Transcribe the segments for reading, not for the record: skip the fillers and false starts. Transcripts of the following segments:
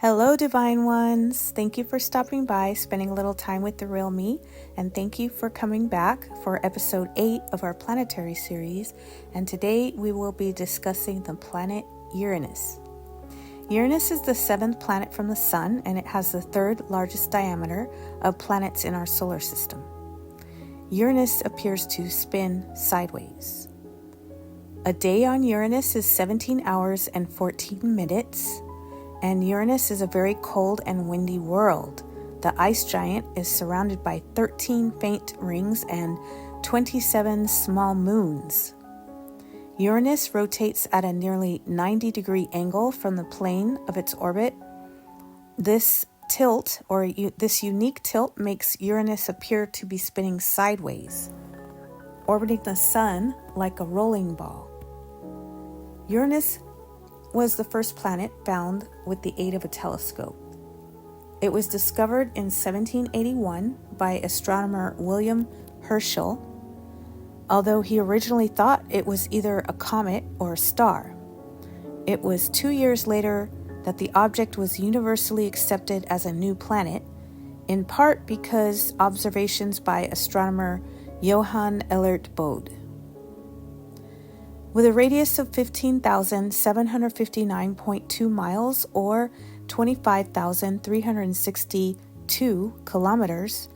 Hello, Divine Ones. Thank you for stopping by, spending a little time with the real me, and thank you for coming back for episode 8 of our Planetary series. And today we will be discussing the planet Uranus. Uranus is the 7th planet from the Sun, and it has the 3rd largest diameter of planets in our solar system. Uranus appears to spin sideways. A day on Uranus is 17 hours and 14 minutes. And Uranus is a very cold and windy world. The ice giant is surrounded by 13 faint rings and 27 small moons. Uranus rotates at a nearly 90-degree angle from the plane of its orbit. This tilt, this unique tilt, makes Uranus appear to be spinning sideways, orbiting the Sun like a rolling ball. Uranus was the first planet found with the aid of a telescope. It was discovered in 1781 by astronomer William Herschel, although he originally thought it was either a comet or a star. It was 2 years later that the object was universally accepted as a new planet, in part because observations by astronomer Johann Elert Bode. With a radius of 15,759.2 miles or 25,362 kilometers,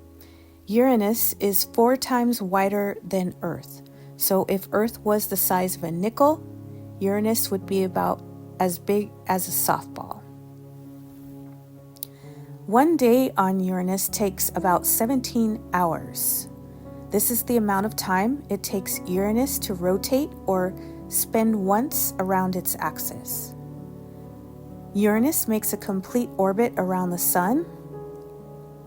Uranus is 4 times wider than Earth. So if Earth was the size of a nickel, Uranus would be about as big as a softball. One day on Uranus takes about 17 hours. This is the amount of time it takes Uranus to rotate or spin once around its axis. Uranus makes a complete orbit around the Sun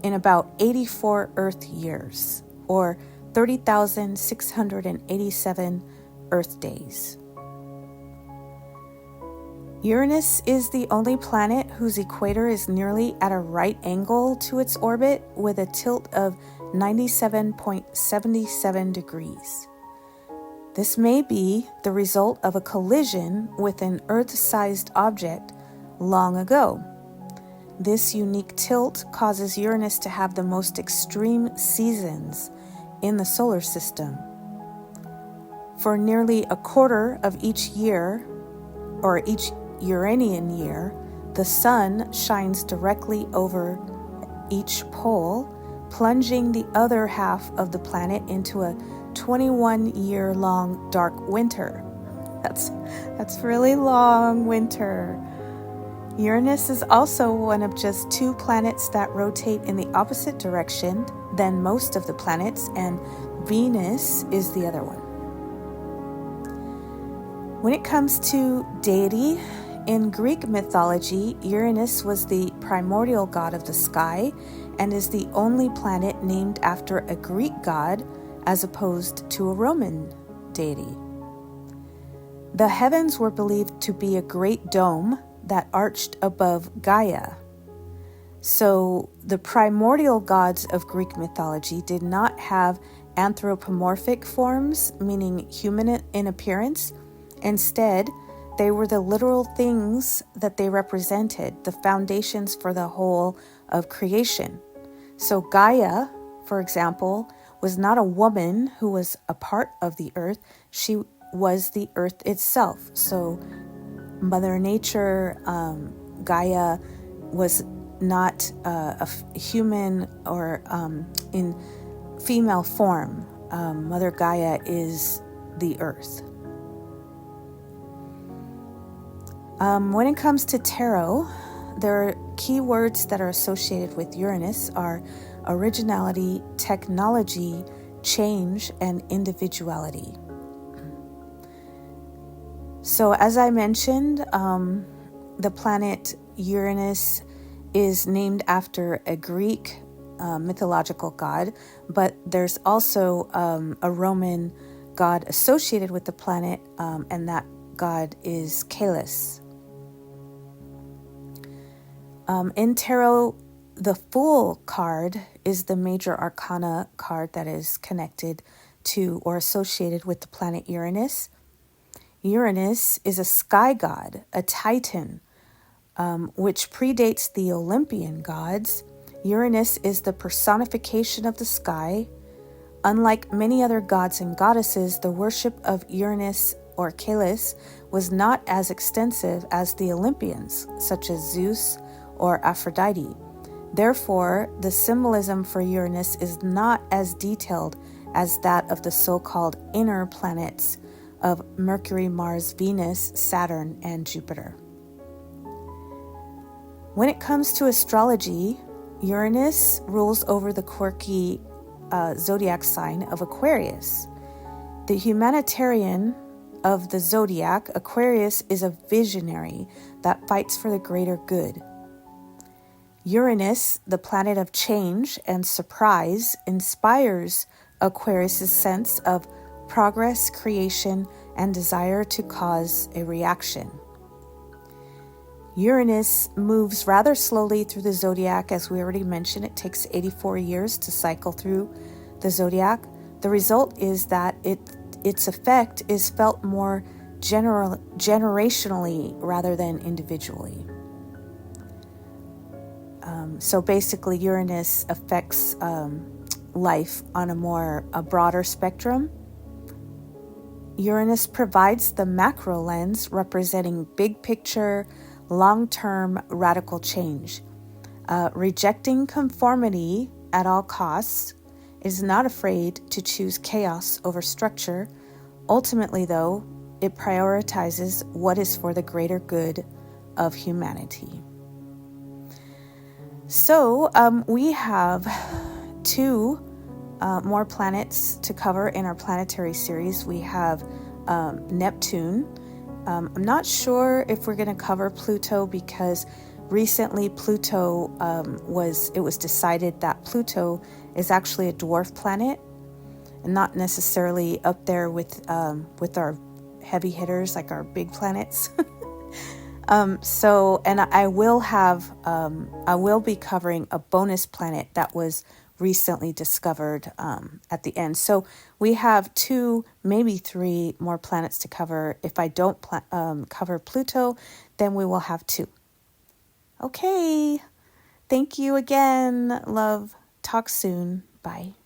in about 84 Earth years, or 30,687 Earth days. Uranus is the only planet whose equator is nearly at a right angle to its orbit, with a tilt of 97.77 degrees. This may be the result of a collision with an Earth-sized object long ago. This unique tilt causes Uranus to have the most extreme seasons in the solar system. For nearly a quarter of each year, or each Uranian year, the Sun shines directly over each pole, plunging the other half of the planet into a 21-year-long dark winter. That's really long winter. Uranus is also one of just 2 planets that rotate in the opposite direction than most of the planets, and Venus is the other one. When it comes to deity, in Greek mythology, Uranus was the primordial god of the sky and is the only planet named after a Greek god as opposed to a Roman deity. The heavens were believed to be a great dome that arched above Gaia. So the primordial gods of Greek mythology did not have anthropomorphic forms, meaning human in appearance. Instead, they were the literal things that they represented, the foundations for the whole of creation. So Gaia, for example, was not a woman who was a part of the earth. She was the earth itself. So Mother Nature, Gaia, was not a human or in female form. Mother Gaia is the earth. When it comes to tarot, there are key words that are associated with Uranus are originality, technology, change, and individuality. So as I mentioned, the planet Uranus is named after a Greek mythological god, but there's also a Roman god associated with the planet, and that god is Caelus. In tarot, the Fool card is the major arcana card that is connected to or associated with the planet Uranus. Uranus is a sky god, a titan, which predates the Olympian gods. Uranus is the personification of the sky. Unlike many other gods and goddesses, the worship of Uranus or Caelus was not as extensive as the Olympians, such as Zeus or Aphrodite. Therefore, the symbolism for Uranus is not as detailed as that of the so-called inner planets of Mercury, Mars, Venus, Saturn, and Jupiter. When it comes to astrology, Uranus rules over the quirky zodiac sign of Aquarius. The humanitarian of the zodiac, Aquarius is a visionary that fights for the greater good. Uranus, the planet of change and surprise, inspires Aquarius' sense of progress, creation, and desire to cause a reaction. Uranus moves rather slowly through the zodiac. As we already mentioned, it takes 84 years to cycle through the zodiac. The result is that its effect is felt more generationally rather than individually. So basically, Uranus affects life on a broader spectrum. Uranus provides the macro lens representing big picture, long-term radical change. Rejecting conformity at all costs, is not afraid to choose chaos over structure. Ultimately, though, it prioritizes what is for the greater good of humanity. So we have 2 more planets to cover in our planetary series. We have Neptune. I'm not sure if we're going to cover Pluto because recently Pluto it was decided that Pluto is actually a dwarf planet and not necessarily up there with our heavy hitters like our big planets. And I will be covering a bonus planet that was recently discovered at the end. So we have 2, maybe 3 more planets to cover. If I don't cover Pluto, then we will have 2. Okay. Thank you again. Love. Talk soon. Bye.